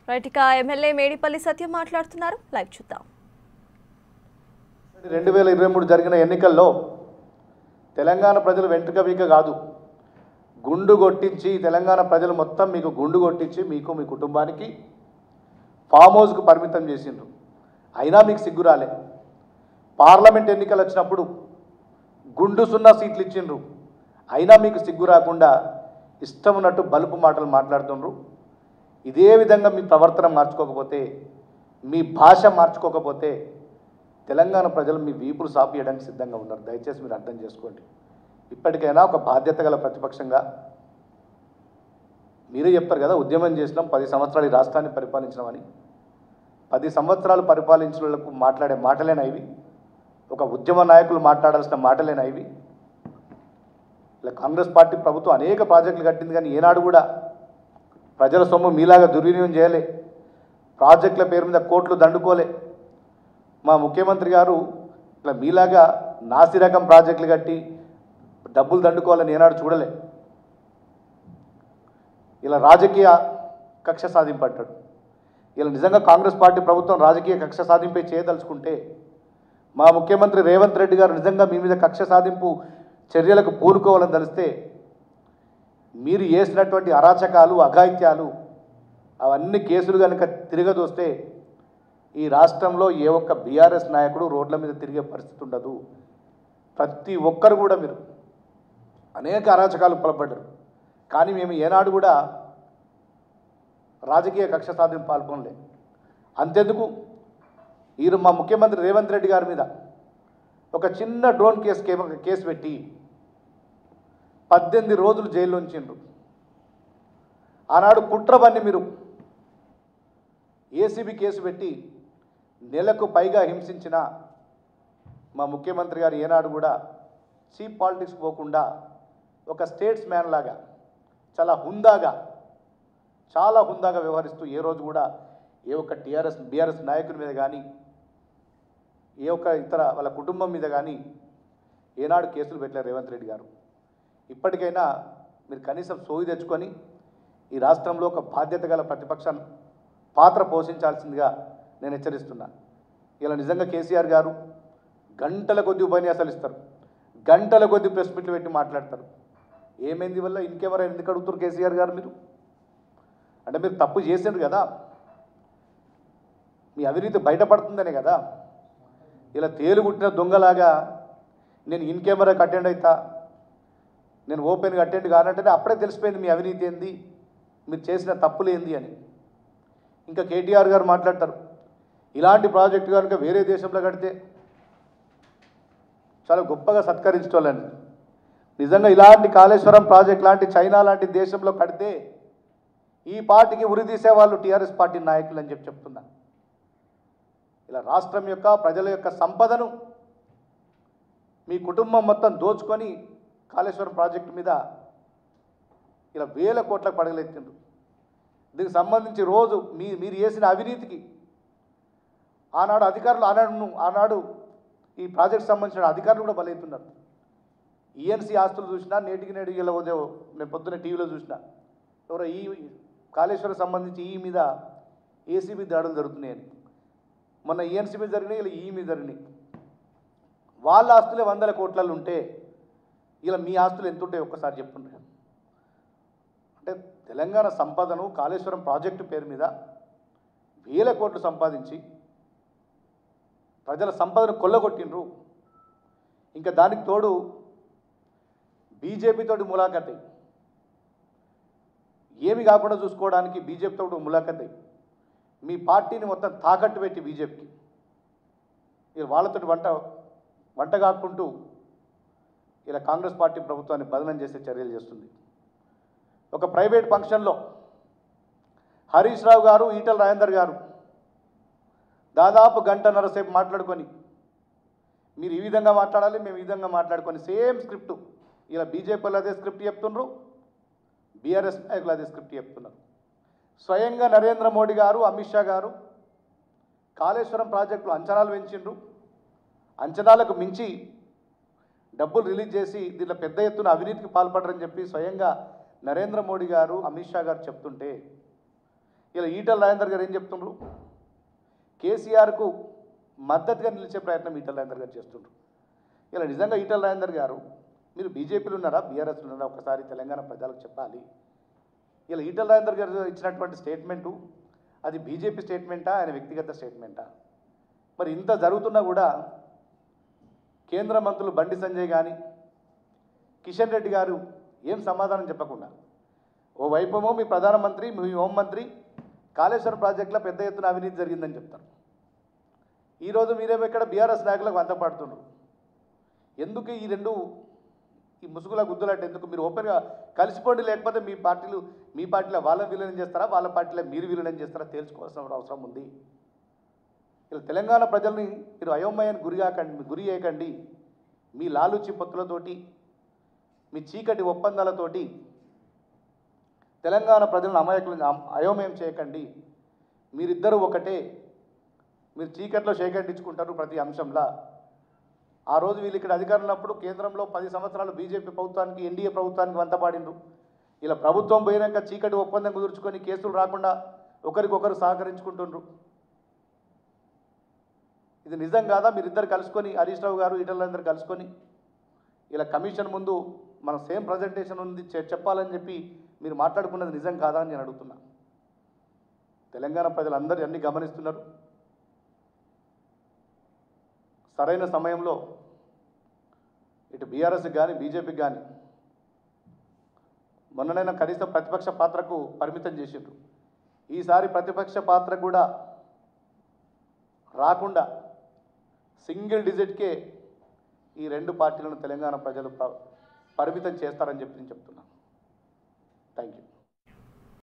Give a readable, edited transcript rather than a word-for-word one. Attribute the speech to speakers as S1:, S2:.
S1: Right ఇక MLA Medipalli సత్యం మాట్లాడుతున్నారు. Live చూద్దాం.
S2: 2023 జరిగిన ఎన్నికల్లో తెలంగాణ ప్రజలు వెంట్రుక వీక కాదు, గుండు కొట్టించి తెలంగాణ ప్రజలు మొత్తం మీకు గుండు కొట్టించి మీకు మీ కుటుంబానికి ఫామ్ హౌస్కు పరిమితం చేసిండ్రు. అయినా మీకు సిగ్గు రాలే. పార్లమెంట్ ఎన్నికలు వచ్చినప్పుడు గుండు 0 సీట్లు ఇచ్చిండ్రు. అయినా మీకు సిగ్గు రాకుండా ఇష్టం ఉన్నట్టు బలుపు మాటలు మాట్లాడుతుండ్రు. ఇదే విధంగా మీ ప్రవర్తన మార్చుకోకపోతే, మీ భాష మార్చుకోకపోతే తెలంగాణ ప్రజలు మీ వీపులు సాపియడానికి సిద్ధంగా ఉన్నారు. దయచేసి మీరు అర్థం చేసుకోండి. ఇప్పటికైనా ఒక బాధ్యత గల ప్రతిపక్షంగా మీరే చెప్తారు కదా, ఉద్యమం చేసినాం, 10 సంవత్సరాలు ఈ రాష్ట్రాన్ని పరిపాలించినామని. 10 సంవత్సరాలు పరిపాలించిన వాళ్ళకు మాట్లాడే మాటలేనా ఇవి? ఒక ఉద్యమ నాయకులు మాట్లాడాల్సిన మాటలేనా ఇవి? ఇలా కాంగ్రెస్ పార్టీ ప్రభుత్వం అనేక ప్రాజెక్టులు కట్టింది, కానీ ఏనాడు కూడా ప్రజల సొమ్ము మీలాగా దుర్వినియోగం చేయలే. ప్రాజెక్టుల పేరు మీద కోట్లు దండుకోలే. మా ముఖ్యమంత్రి గారు ఇట్లా మీలాగా నాసిరకం ప్రాజెక్టులు కట్టి డబ్బులు దండుకోవాలని ఏనాడు చూడలే. ఇలా రాజకీయ కక్ష సాధింపట్టాడు. ఇలా నిజంగా కాంగ్రెస్ పార్టీ ప్రభుత్వం రాజకీయ కక్ష సాధింపే చేయదలుచుకుంటే, మా ముఖ్యమంత్రి రేవంత్ రెడ్డి గారు నిజంగా మీ మీద కక్ష సాధింపు చర్యలకు పూనుకోవాలని తెలిస్తే, మీరు చేసినటువంటి అరాచకాలు, అఘాయిత్యాలు అవన్నీ కేసులు కనుక తిరగదోస్తే ఈ రాష్ట్రంలో ఏ ఒక్క బీఆర్ఎస్ నాయకుడు రోడ్ల మీద తిరిగే పరిస్థితి ఉండదు. ప్రతి ఒక్కరు కూడా మీరు అనేక అరాచకాలు పాల్పడ్డారు, కానీ మేము ఏనాడు కూడా రాజకీయ కక్ష సాధింపు పాల్గొనలే. అంతెందుకు, ఈరు మా ముఖ్యమంత్రి రేవంత్ రెడ్డి గారి మీద ఒక చిన్న డ్రోన్ కేసు పెట్టి 18 రోజులు జైల్లో ఉంచిండ్రు. ఆనాడు కుట్రబన్ని మీరు ఏసీబీ కేసు పెట్టి నెలకు పైగా హింసించిన మా ముఖ్యమంత్రి గారు ఏనాడు కూడా చీప్ పాలిటిక్స్ పోకుండా ఒక స్టేట్స్ మ్యాన్ లాగా చాలా హుందాగా వ్యవహరిస్తూ ఏ రోజు కూడా ఏ ఒక్క బీఆర్ఎస్ నాయకుడి మీద కానీ ఏ ఒక్క ఇతర వాళ్ళ కుటుంబం మీద కానీ ఏనాడు కేసులు పెట్టలేరు రేవంత్ రెడ్డి గారు. ఇప్పటికైనా మీరు కనీసం సోయి తెచ్చుకొని ఈ రాష్ట్రంలో ఒక బాధ్యత గల ప్రతిపక్ష పాత్ర పోషించాల్సిందిగా నేను హెచ్చరిస్తున్నా. ఇలా నిజంగా కేసీఆర్ గారు గంటల కొద్ది ఉపన్యాసాలు ఇస్తారు, గంటల కొద్ది ప్రెస్ మీట్లు పెట్టి మాట్లాడతారు. ఏమైంది వల్ల ఇంకెవరైనా ఎందుకు అడుగుతారు కేసీఆర్ గారు? మీరు అంటే మీరు తప్పు చేసిండ్రు కదా, మీ అవినీతి బయటపడుతుందనే కదా. ఇలా తేలుగుట్టిన దొంగలాగా నేను ఇన్ కెమెరాకి అటెండ్ అవుతా, నేను ఓపెన్గా అటెండ్ కానంటేనే అప్పుడే తెలిసిపోయింది మీ అవినీతి ఏంది, మీరు చేసిన తప్పులు ఏంది అని. ఇంకా కేటీఆర్ గారు మాట్లాడతారు, ఇలాంటి ప్రాజెక్టు కనుక వేరే దేశంలో కడితే చాలా గొప్పగా సత్కరించుకోవాలని. నిజంగా ఇలాంటి కాళేశ్వరం ప్రాజెక్ట్ లాంటి చైనా లాంటి దేశంలో కడితే ఈ పార్టీకి ఉరి తీసేవాళ్ళు టీఆర్ఎస్ పార్టీ నాయకులు అని చెప్తున్నా. ఇలా రాష్ట్రం యొక్క ప్రజల యొక్క సంపదను మీ కుటుంబం మొత్తం దోచుకొని కాళేశ్వరం ప్రాజెక్టు మీద ఇలా వేల కోట్లకు పడగలెత్తిండ్రు. దీనికి సంబంధించి రోజు మీరు చేసిన అవినీతికి ఆనాడు ఈ ప్రాజెక్ట్ సంబంధించిన అధికారులు కూడా బలవుతున్నారు. ఈఎన్సీ ఆస్తులు చూసినా నేటికి ఇలా నేను పొద్దున్న టీవీలో చూసిన ఎవరో ఈ కాళేశ్వరం సంబంధించి ఈ మీద ఏసీబీ దాడులు జరుగుతున్నాయని. మొన్న ఈఎన్సీ మీద జరిగినాయి, ఇలా ఈ మీద జరిగినాయి. వాళ్ళ ఆస్తులే 100 కోట్లలో ఉంటే ఇలా మీ ఆస్తులు ఎంత ఉంటాయి ఒక్కసారి చెప్పుండ్రు. అంటే తెలంగాణ సంపదను కాళేశ్వరం ప్రాజెక్టు పేరు మీద వేల కోట్లు సంపాదించి ప్రజల సంపదను కొల్లగొట్టిండ్రు. ఇంకా దానికి తోడు బీజేపీతోటి ములాఖత్ ఏమి కాకుండా చూసుకోవడానికి బీజేపీతో ములాఖత్ మీ పార్టీని మొత్తం తాకట్టు పెట్టి బీజేపీకి ఇలా వాళ్ళతో వంట కాకుంటూ ఇలా కాంగ్రెస్ పార్టీ ప్రభుత్వాన్ని బదనం చేసే చర్యలు చేస్తుంది. ఒక ప్రైవేట్ ఫంక్షన్లో హరీష్ రావు గారు, ఈటల రాజేందర్ గారు దాదాపు 1.5 గంటల సేపు మాట్లాడుకొని, మీరు ఈ విధంగా మాట్లాడాలి, మేము ఈ విధంగా మాట్లాడుకొని సేమ్ స్క్రిప్టు ఇలా బీజేపీలో అదే స్క్రిప్ట్ చెప్తున్నారు, బీఆర్ఎస్ నాయకులు అదే స్క్రిప్ట్ చెప్తున్నారు. స్వయంగా నరేంద్ర మోడీ గారు, అమిత్ షా గారు కాళేశ్వరం ప్రాజెక్టులో అంచనాలు పెంచిండ్రు. అంచనాలకు మించి డబ్బులు రిలీజ్ చేసి దీంట్లో పెద్ద ఎత్తున అవినీతికి పాల్పడరని చెప్పి స్వయంగా నరేంద్ర మోడీ గారు, అమిత్ షా గారు చెప్తుంటే ఇలా ఈటల రాజేందర్ గారు ఏం చెప్తుండ్రు? కేసీఆర్కు మద్దతుగా నిలిచే ప్రయత్నం ఈటల రాజేందర్ గారు చేస్తుండ్రు. ఇలా నిజంగా ఈటల రాజేందర్ గారు మీరు బీజేపీలో ఉన్నారా, బీఆర్ఎస్లో ఉన్నారా, ఒకసారి తెలంగాణ ప్రజలకు చెప్పాలి. ఇలా ఈటల రాజేందర్ గారు ఇచ్చినటువంటి స్టేట్మెంటు అది బీజేపీ స్టేట్మెంటా, ఆయన వ్యక్తిగత స్టేట్మెంటా? మరి ఇంత జరుగుతున్నా కూడా కేంద్ర మంత్రులు బండి సంజయ్ కానీ కిషన్ రెడ్డి గారు ఏం సమాధానం చెప్పకుండా, ఓ వైపేమో మీ ప్రధానమంత్రి మీ హోంమంత్రి కాళేశ్వరం ప్రాజెక్టులో పెద్ద ఎత్తున అవినీతి జరిగిందని చెప్తారు. ఈరోజు మీరేమో ఇక్కడ బీఆర్ఎస్ నాయకులకు వంతపడుతున్నారు. ఎందుకు ఈ ముసుగుల గుద్దులంటే ఎందుకు? మీరు ఓపెన్గా కలిసిపోండి, లేకపోతే మీ పార్టీలో వాళ్ళని విలీనం చేస్తారా, వాళ్ళ పార్టీలో మీరు విలీనం చేస్తారా తేల్చుకోవాల్సిన అవసరం ఉంది. ఇలా తెలంగాణ ప్రజల్ని మీరు అయోమయానికి గురి చేయకండి. మీ లాలుచి పొత్తులతోటి, మీ చీకటి ఒప్పందాలతోటి తెలంగాణ ప్రజలను అయోమయం చేయకండి. మీరిద్దరూ ఒకటే. మీరు చీకట్లో షేకండించుకుంటారు ప్రతి అంశంలో. ఆ రోజు వీళ్ళు ఇక్కడ అధికారంలో ఉన్నప్పుడు కేంద్రంలో 10 సంవత్సరాలు బీజేపీ ప్రభుత్వానికి, ఎన్డీఏ ప్రభుత్వానికి వంతపాడిండ్రు. ఇలా ప్రభుత్వం పోయినాక చీకటి ఒప్పందం కుదుర్చుకొని కేసులు రాకుండా ఒకరికొకరు సహకరించుకుంటుండ్రు. ఇది నిజం కాదా? మీరిద్దరు కలుసుకొని, హరీష్ రావు గారు ఈటల రాజేందర్ కలుసుకొని ఇలా కమిషన్ ముందు మనం సేమ్ ప్రజెంటేషన్ ఉంది చెప్పాలని చెప్పి మీరు మాట్లాడుకున్నది నిజం కాదా అని నేను అడుగుతున్నా. తెలంగాణ ప్రజలందరూ అన్ని గమనిస్తున్నారు. సరైన సమయంలో ఇటు బీఆర్ఎస్కి కానీ బీజేపీకి కానీ మొన్ననైనా కనీసం ప్రతిపక్ష పాత్రకు పరిమితం చేసిండ్రు. ఈసారి ప్రతిపక్ష పాత్ర కూడా రాకుండా సింగిల్ డిజిట్కే ఈ రెండు పార్టీలను తెలంగాణ ప్రజలు పరిమితం చేస్తారని చెప్పి నేను చెప్తున్నాను. Thank you.